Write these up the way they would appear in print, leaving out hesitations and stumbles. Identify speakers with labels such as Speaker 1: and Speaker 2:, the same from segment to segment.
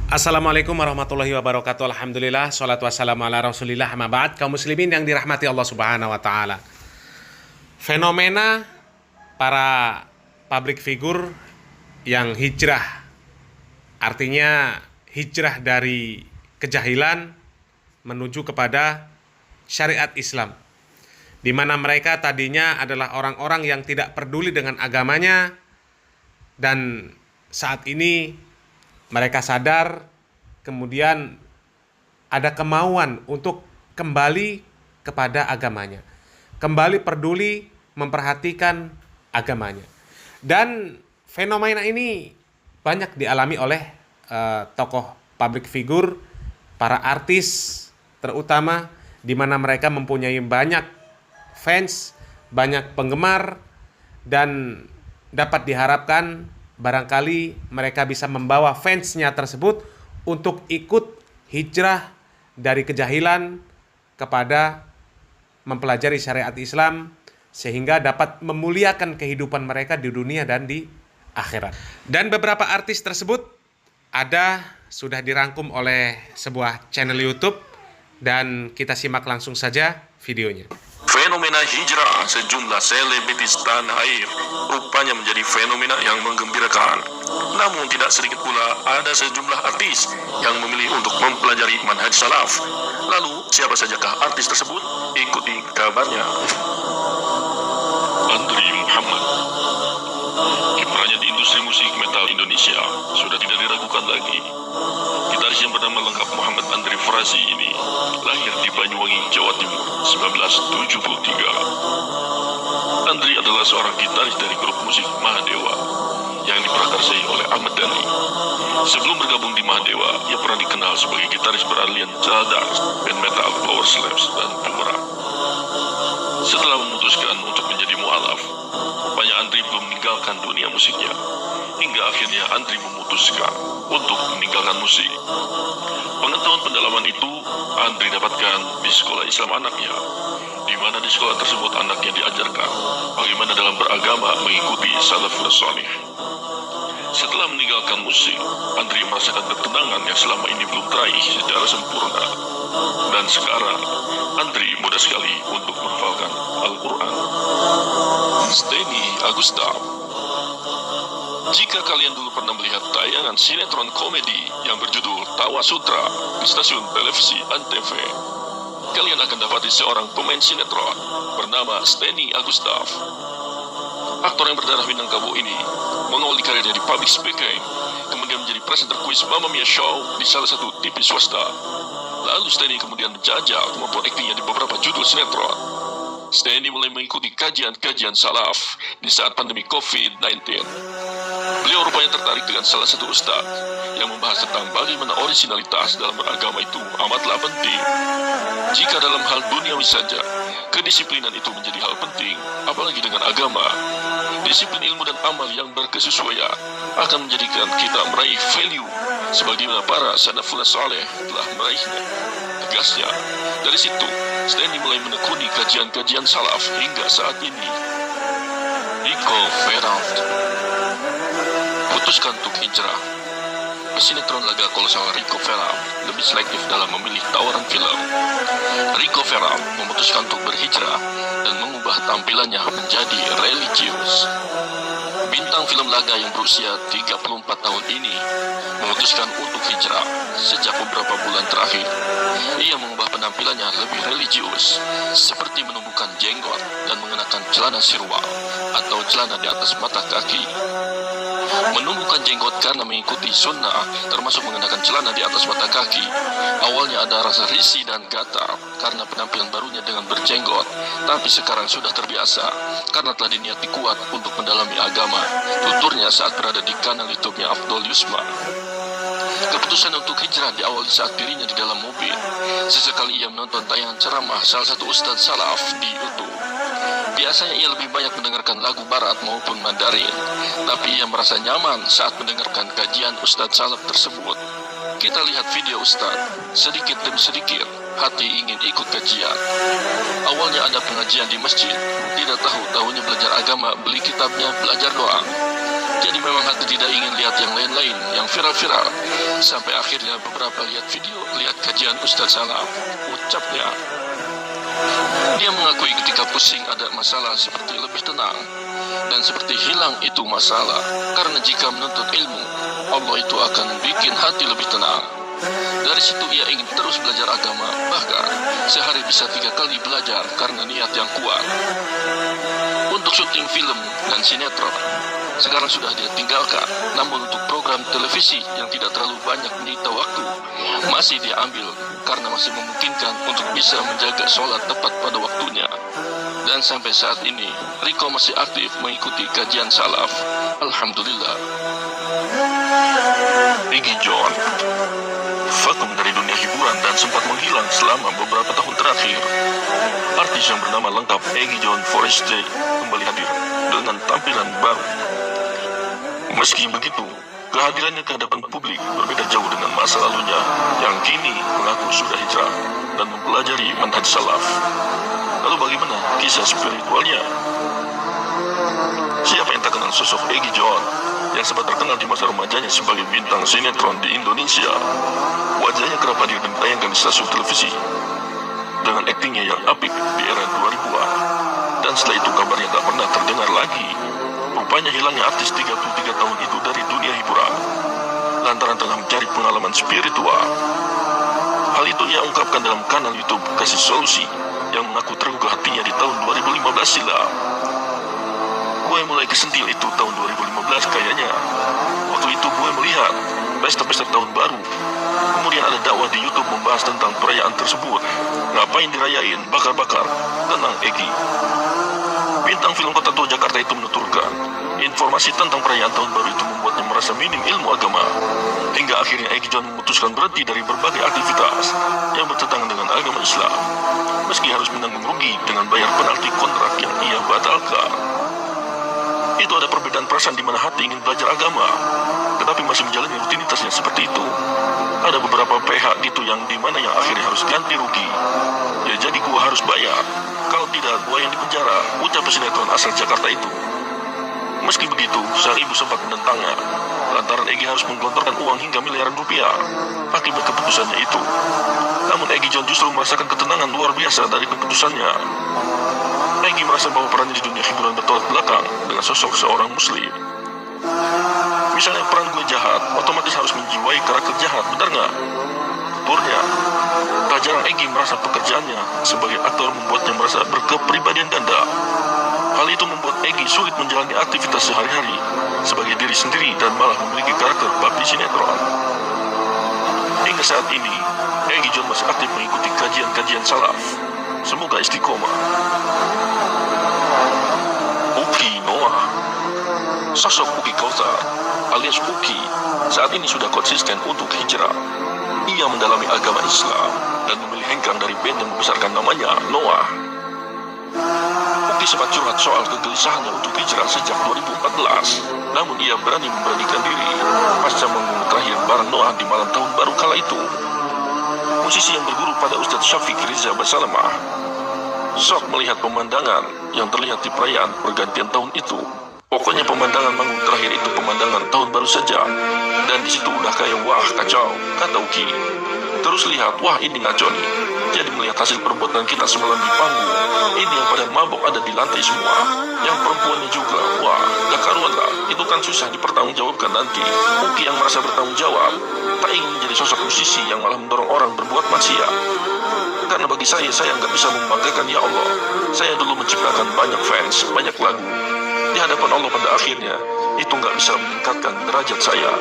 Speaker 1: Assalamualaikum warahmatullahi wabarakatuh. Alhamdulillah, salatu wassalamu ala rasulillah, amma ba'd. Kaum muslimin yang dirahmati Allah subhanahu wa ta'ala, fenomena para public figure yang hijrah, artinya hijrah dari kejahilan menuju kepada syariat Islam, di mana mereka tadinya adalah orang-orang yang tidak peduli dengan agamanya, dan saat ini mereka sadar, kemudian ada kemauan untuk kembali kepada agamanya, kembali peduli memperhatikan agamanya. Dan fenomena ini banyak dialami oleh tokoh public figure, para artis terutama, di mana mereka mempunyai banyak fans, banyak penggemar, dan dapat diharapkan barangkali mereka bisa membawa fansnya tersebut untuk ikut hijrah dari kejahilan kepada mempelajari syariat Islam, sehingga dapat memuliakan kehidupan mereka di dunia dan di akhirat. Dan beberapa artis tersebut sudah dirangkum oleh sebuah channel YouTube, dan kita simak langsung saja videonya.
Speaker 2: Fenomena hijrah sejumlah selebritis tanah air rupanya menjadi fenomena yang menggembirakan. Namun tidak sedikit pula ada sejumlah artis yang memilih untuk mempelajari manhaj salaf. Lalu siapa sajakah artis tersebut? Ikuti kabarnya. Andri Muhammad, kiprahnya di industri musik metal Indonesia sudah tidak diragukan lagi. Gitaris yang bernama lengkap Muhammad Andri Frazi ini lahir di Banyuwangi, Jawa Timur 1973. Andri adalah seorang gitaris dari grup musik Mahadewa yang diprakarsai oleh Ahmad Dhani. Sebelum bergabung di Mahadewa, ia pernah dikenal sebagai gitaris beralian Jadars, band metal Power Slaps, dan Bumerang. Setelah memutuskan untuk menjadi mu'alaf, rupanya Andri belum meninggalkan dunia musiknya. Hingga akhirnya Andri memutuskan untuk meninggalkan musik. Pengetahuan pendalaman itu Andri dapatkan di sekolah Islam anaknya, di mana di sekolah tersebut anaknya diajarkan bagaimana dalam beragama mengikuti salafus salih. Setelah meninggalkan musik, Andri merasakan ketenangan yang selama ini belum teraih secara sempurna. Dan sekarang, Andri mudah sekali untuk menghafalkan Al-Quran. Steny Agustaf. Jika kalian dulu pernah melihat tayangan sinetron komedi yang berjudul Tawa Sutra di stasiun televisi Antv, kalian akan dapati seorang pemain sinetron bernama Steny Agustaf. Aktor yang berdarah Minangkabau ini mengawali karirnya di public speaking, kemudian menjadi presenter kuis Mamma Mia Show di salah satu TV swasta. Lalu Steny kemudian menjajal kemampuan aktingnya di beberapa judul sinetron. Steny mulai mengikuti kajian-kajian salaf di saat pandemi COVID-19. Beliau rupanya tertarik dengan salah satu ustadz yang membahas tentang bagaimana originalitas dalam beragama itu amatlah penting. Jika dalam hal duniawi saja, kedisiplinan itu menjadi hal penting, apalagi dengan agama. Disiplin ilmu dan amal yang berkesesuaian akan menjadikan kita meraih value sebagaimana para salafus saleh telah meraihnya. Tegasnya, dari situ Steny mulai menekuni kajian-kajian salaf hingga saat ini. Rico Verhoeven putuskan untuk hijrah. Pesinetron laga kolosal Rico Verhoeven lebih selektif dalam memilih tawaran film. Rico Verhoeven memutuskan untuk berhijrah dan mengubah tampilannya menjadi religius. Bintang film laga yang berusia 34 tahun ini memutuskan untuk hijrah sejak beberapa bulan terakhir. Ia mengubah penampilannya lebih religius, seperti menumbuhkan jenggot dan mengenakan celana sirwal atau celana di atas mata kaki. Menumbuhkan jenggot karena mengikuti sunnah, termasuk mengenakan celana di atas mata kaki. Awalnya ada rasa risih dan gatal karena penampilan barunya dengan berjenggot, tapi sekarang sudah terbiasa karena telah diniati kuat untuk mendalami agama, tuturnya saat berada di kanal YouTube-nya Afdol Yusma. Keputusan untuk hijrah diawali saat dirinya di dalam mobil. Sesekali ia menonton tayangan ceramah salah satu ustadz salaf di YouTube. Biasanya ia lebih banyak mendengarkan lagu barat maupun Mandarin, tapi ia merasa nyaman saat mendengarkan kajian ustadz salaf tersebut. Kita lihat video ustadz, sedikit demi sedikit hati ingin ikut kajian. Awalnya ada pengajian di masjid, tidak tahu tahunya belajar agama agama, beli kitabnya, belajar doa. Jadi memang hati tidak ingin lihat yang lain-lain, yang viral-viral. Sampai akhirnya beberapa lihat video, lihat kajian Ustadz Salaf, ucapnya. Dia mengakui ketika pusing ada masalah seperti lebih tenang, dan seperti hilang itu masalah. Karena jika menuntut ilmu, Allah itu akan bikin hati lebih tenang. Dari situ ia ingin terus belajar agama, bahkan sehari bisa 3 kali belajar karena niat yang kuat. Untuk syuting film dan sinetron, sekarang sudah dia tinggalkan. Namun untuk program televisi yang tidak terlalu banyak menyita waktu, masih dia ambil karena masih memungkinkan untuk bisa menjaga sholat tepat pada waktunya. Dan sampai saat ini, Riko masih aktif mengikuti kajian salaf. Alhamdulillah. Egi John vakum dari dunia hiburan dan sempat menghilang selama beberapa tahun terakhir. Artis yang bernama lengkap Egi John Foreste kembali hadir dengan tampilan baru. Meski begitu, kehadirannya ke hadapan publik berbeda jauh dengan masa lalunya yang kini mengaku sudah hijrah dan mempelajari manhaj salaf. Lalu bagaimana kisah spiritualnya? Siapa yang tak kenal sosok Egi John yang sempat terkenal di masa remajanya sebagai bintang sinetron di Indonesia? Wajahnya kerap hadir dan ditayangkan di stasiun televisi dengan aktingnya yang apik di era 2000-an. Dan setelah itu kabarnya tak pernah terdengar lagi. Rupanya hilangnya artis 33 tahun itu dari dunia hiburan lantaran tengah mencari pengalaman spiritual. Hal itu ia ungkapkan dalam kanal YouTube Kasih Solusi yang mengaku tergugah hatinya di tahun 2015 silam. Gue mulai kesentil itu tahun 2015 kayaknya. Waktu itu gue melihat pesta-pesta tahun baru. Kemudian ada dakwah di YouTube membahas tentang perayaan tersebut. Ngapain dirayain, bakar-bakar, tenang Egi. Bintang film Kota Tua Jakarta itu menuturkan, informasi tentang perayaan tahun baru itu membuatnya merasa minim ilmu agama. Hingga akhirnya Egi John memutuskan berhenti dari berbagai aktivitas yang bertentangan dengan agama Islam. Meski harus menanggung rugi dengan bayar penalti kontrak yang ia batalkan. Itu ada perbedaan perasaan di mana hati ingin belajar agama, tetapi masih menjalani rutinitasnya seperti itu. Ada beberapa pihak gitu yang dimana yang akhirnya harus ganti rugi. Ya jadi gua harus bayar. Kalau tidak, gua yang dipenjara, ucap pesinetron asal Jakarta itu. Meski begitu, sang ibu sempat menentangnya, lantaran Egi harus menggelontorkan uang hingga miliaran rupiah akibat keputusannya itu. Namun Egi John justru merasakan ketenangan luar biasa dari keputusannya. Egi merasa bahwa perannya di dunia hiburan bertolak belakang dengan sosok seorang muslim. Misalnya peran gue jahat, otomatis harus menjiwai karakter jahat, benar nggak? Tuturnya, tak jarang Egi merasa pekerjaannya sebagai aktor membuatnya merasa berkepribadian ganda. Hal itu membuat Egi sulit menjalani aktivitas sehari-hari sebagai diri sendiri dan malah memiliki karakter babdi sinetron. Hingga saat ini, Egi John masih aktif mengikuti kajian-kajian salaf. Semoga istiqomah. Uki Noah. Sosok Uki Kautsar alias Uki saat ini sudah konsisten untuk hijrah. Ia mendalami agama Islam dan memilih hengkang dari band yang membesarkan namanya Noah. Uki sempat curhat soal kegelisahannya untuk hijrah sejak 2014. Namun ia memberanikan diri pasca manggung terakhir bareng Noah di malam tahun baru kala itu. Musisi yang berguru pada Ustadz Syafiq Riza Basalamah sok melihat pemandangan yang terlihat di perayaan pergantian tahun itu. Pokoknya pemandangan manggung terakhir itu pemandangan tahun baru saja. Dan di situ udah kayak wah kacau, kata Uki. Terus lihat, wah ini ngaco nih. Jadi melihat hasil perbuatan kita semalam di panggung, ini yang pada mabok ada di lantai semua. Yang perempuannya juga, wah gak karuan lah. Itu kan susah dipertanggungjawabkan nanti. Uki yang merasa bertanggung jawab tak ingin menjadi sosok musisi yang malah mendorong orang berbuat maksiat. Karena bagi saya nggak bisa membanggakan ya Allah. Saya dulu menciptakan banyak fans, banyak lagu. Di hadapan Allah pada akhirnya, itu nggak bisa meningkatkan derajat saya.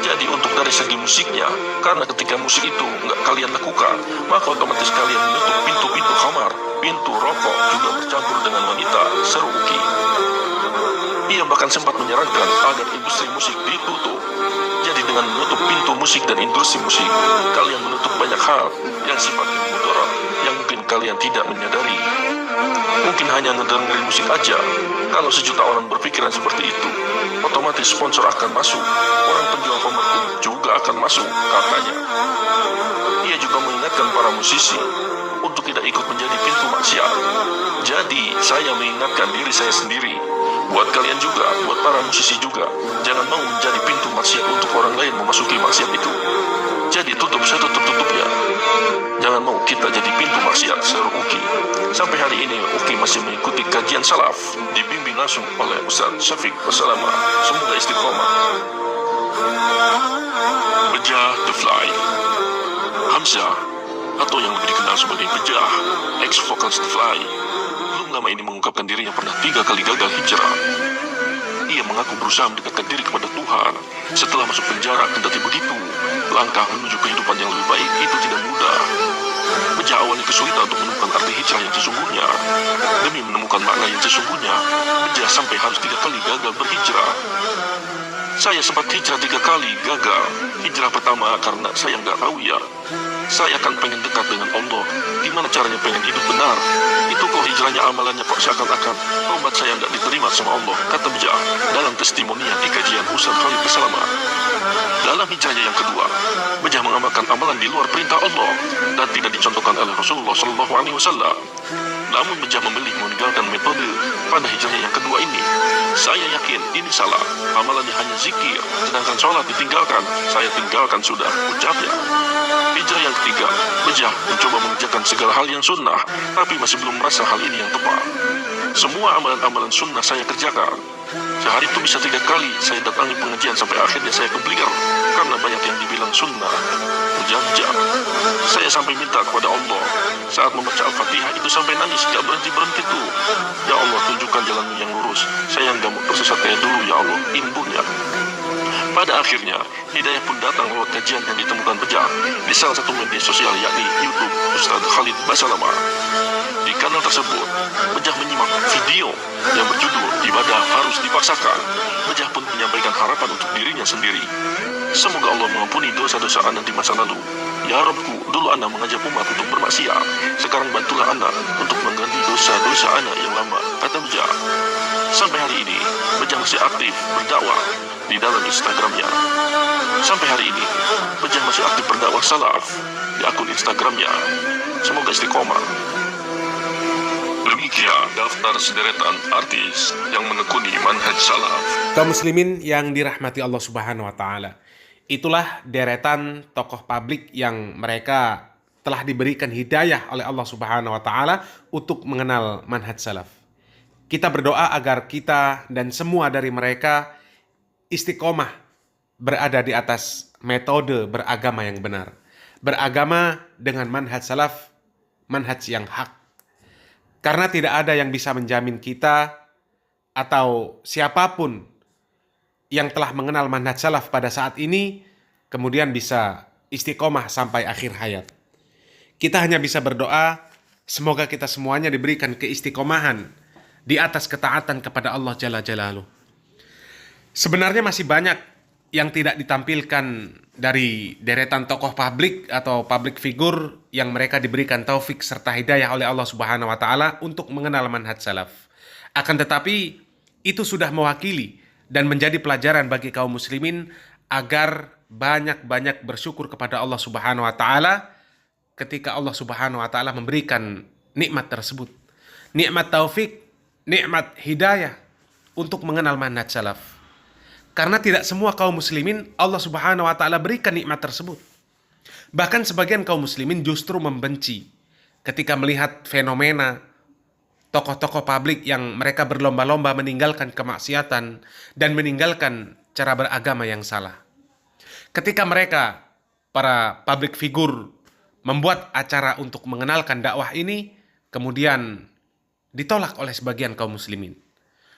Speaker 2: Jadi untuk dari segi musiknya, karena ketika musik itu nggak kalian lakukan, maka otomatis kalian menutup pintu-pintu kamar, pintu rokok juga bercampur dengan wanita, seru Uki. Ia bahkan sempat menyarankan agar industri musik ditutup. Jadi dengan menutup pintu musik dan industri musik, kalian menutup banyak hal yang sifatnya mudarat yang mungkin kalian tidak menyadari. Mungkin hanya ngedengerin musik aja. Kalau sejuta orang berpikiran seperti itu, otomatis sponsor akan masuk. Orang penjual homer juga akan masuk, katanya. Ia juga mengingatkan para musisi untuk tidak ikut menjadi pintu maksiat. Jadi, saya mengingatkan diri saya sendiri Buat kalian juga, buat para musisi juga, jangan mau menjadi pintu maksiat untuk orang lain memasuki maksiat itu. Jadi tutup setutup-tutupnya. Jangan mau kita jadi pintu maksiat, seru Uki. Sampai hari ini Uki masih mengikuti kajian salaf, dibimbing langsung oleh Ustaz Syafiq Wassalama. Semoga istiqomah. Bejah The Fly. Hamzah, atau yang lebih dikenal sebagai Bejah, ex-vokalis The Fly, belum lama ini mengungkapkan dirinya pernah 3 kali gagal hijrah. Ia mengaku berusaha mendekatkan diri kepada Tuhan setelah masuk penjara, kendati begitu, langkah menuju kehidupan yang lebih baik itu tidak mudah. Bejah awalnya kesulitan untuk menemukan arti hijrah yang sesungguhnya. Demi menemukan makna yang sesungguhnya, Bejah sampai harus 3 kali gagal berhijrah. Saya sempat hijrah 3 kali, gagal. Hijrah pertama karena saya nggak tahu ya. Saya akan pengen dekat dengan Allah. Gimana caranya pengen hidup benar? Itu kok hijrahnya amalannya kok seakan-akan tobat saya nggak diterima sama Allah, kata Bejah dalam testimoninya di kajian Ustaz Khalid Wassalama. Dalam hijrahnya yang kedua, Bejah mengamalkan amalan di luar perintah Allah dan tidak dicontohkan oleh Rasulullah SAW. Namun Bejah memilih meninggalkan metode pada hijrahnya yang kedua ini. Saya yakin ini salah. Amalannya hanya zikir, sedangkan sholat ditinggalkan. Saya tinggalkan sudah, ucapnya. Hijrah yang ketiga, Bejah mencoba mengerjakan segala hal yang sunnah, tapi masih belum merasa hal ini yang tepat. Semua amalan-amalan sunnah saya kerjakan. Sehari itu bisa 3 kali saya datangi pengajian sampai akhirnya saya keblinger karena banyak yang dibilang sunnah. Ujar-ujar. Saya sampai minta kepada Allah saat membaca Al-Fatihah itu sampai nangis, gak berhenti-berhenti tuh. Ya Allah, tunjukkan jalanmu yang lurus. Saya nggak mau tersesat kayak dulu ya Allah, imbuhnya. Pada akhirnya, hidayah pun datang lewat kajian yang ditemukan Bejah di salah satu media sosial yakni YouTube Ustaz Khalid Wassalama. Di kanal tersebut, Bejah menyimak video yang berjudul Ibadah Harus Dipaksakan. Bejah pun menyampaikan harapan untuk dirinya sendiri. Semoga Allah mengampuni dosa-dosa Ana di masa lalu. Ya Rabbku, dulu Ana mengajak umat untuk bermaksiat. Sekarang bantulah Ana untuk mengganti dosa-dosa Ana yang lama, kata Bejah. Sampai hari ini, Bejah masih aktif berdakwah di dalam Instagramnya. Sampai hari ini, Bejah masih aktif berdakwah salaf di akun Instagramnya. Semoga istiqomah. Demikian daftar sederetan artis yang menekuni manhaj salaf.
Speaker 1: Kaum muslimin yang dirahmati Allah Subhanahu wa taala. Itulah deretan tokoh publik yang mereka telah diberikan hidayah oleh Allah Subhanahu wa taala untuk mengenal manhaj salaf. Kita berdoa agar kita dan semua dari mereka istiqomah berada di atas metode beragama yang benar. Beragama dengan manhaj salaf, manhaj yang hak. Karena tidak ada yang bisa menjamin kita atau siapapun yang telah mengenal manhaj salaf pada saat ini kemudian bisa istiqomah sampai akhir hayat. Kita hanya bisa berdoa semoga kita semuanya diberikan keistiqomahan di atas ketaatan kepada Allah Jalla Jalaluh. Sebenarnya masih banyak yang tidak ditampilkan dari deretan tokoh publik atau public figure yang mereka diberikan taufik serta hidayah oleh Allah Subhanahu wa taala untuk mengenal manhaj salaf. Akan tetapi itu sudah mewakili dan menjadi pelajaran bagi kaum muslimin agar banyak-banyak bersyukur kepada Allah Subhanahu wa taala ketika Allah Subhanahu wa taala memberikan nikmat tersebut. Nikmat taufik, nikmat hidayah untuk mengenal manhaj salaf. Karena tidak semua kaum muslimin Allah Subhanahu wa taala berikan nikmat tersebut. Bahkan sebagian kaum muslimin justru membenci ketika melihat fenomena tokoh-tokoh publik yang mereka berlomba-lomba meninggalkan kemaksiatan dan meninggalkan cara beragama yang salah. Ketika mereka, para public figure, membuat acara untuk mengenalkan dakwah ini, kemudian ditolak oleh sebagian kaum muslimin.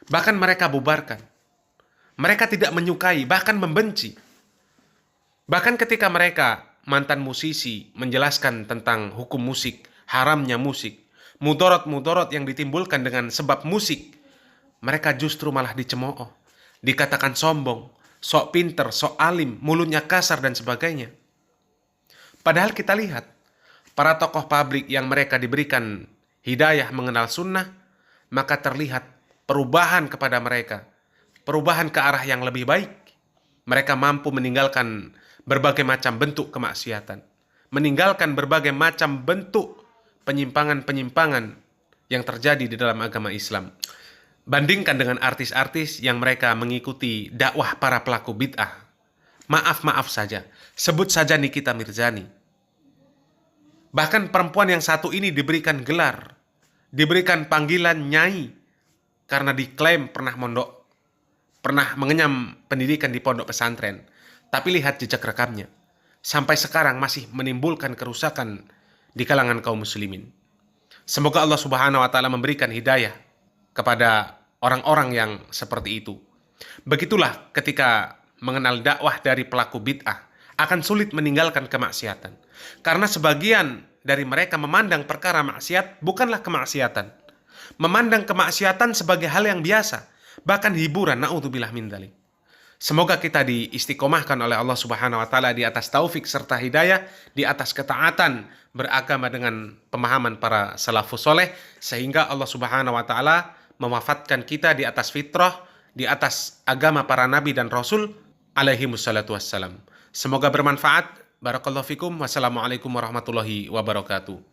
Speaker 1: Bahkan mereka bubarkan. Mereka tidak menyukai, bahkan membenci. Bahkan ketika mereka, mantan musisi, menjelaskan tentang hukum musik, haramnya musik, mudarat-mudarat yang ditimbulkan dengan sebab musik, mereka justru malah dicemooh, dikatakan sombong, sok pinter, sok alim, mulutnya kasar dan sebagainya. Padahal kita lihat, para tokoh publik yang mereka diberikan hidayah mengenal sunnah, maka terlihat perubahan kepada mereka, perubahan ke arah yang lebih baik. Mereka mampu meninggalkan berbagai macam bentuk kemaksiatan, meninggalkan berbagai macam bentuk penyimpangan-penyimpangan yang terjadi di dalam agama Islam. Bandingkan dengan artis-artis yang mereka mengikuti dakwah para pelaku bid'ah. Maaf-maaf saja, sebut saja Nikita Mirzani. Bahkan perempuan yang satu ini diberikan gelar, diberikan panggilan nyai, karena diklaim pernah mengenyam pendidikan di pondok pesantren. Tapi lihat jejak rekamnya, sampai sekarang masih menimbulkan kerusakan di kalangan kaum muslimin. Semoga Allah Subhanahu wa taala memberikan hidayah kepada orang-orang yang seperti itu. Begitulah ketika mengenal dakwah dari pelaku bid'ah, akan sulit meninggalkan kemaksiatan. Karena sebagian dari mereka memandang perkara maksiat bukanlah kemaksiatan. Memandang kemaksiatan sebagai hal yang biasa, bahkan hiburan, na'udzubillah min dzalik. Semoga kita diistiqomahkan oleh Allah Subhanahu wa taala di atas taufik serta hidayah, di atas ketaatan beragama dengan pemahaman para salafus soleh, sehingga Allah Subhanahu wa taala mewafatkan kita di atas fitrah, di atas agama para nabi dan rasul alaihi wassalatu wassalam. Semoga bermanfaat. Barakallahu fikum. Wassalamualaikum warahmatullahi wabarakatuh.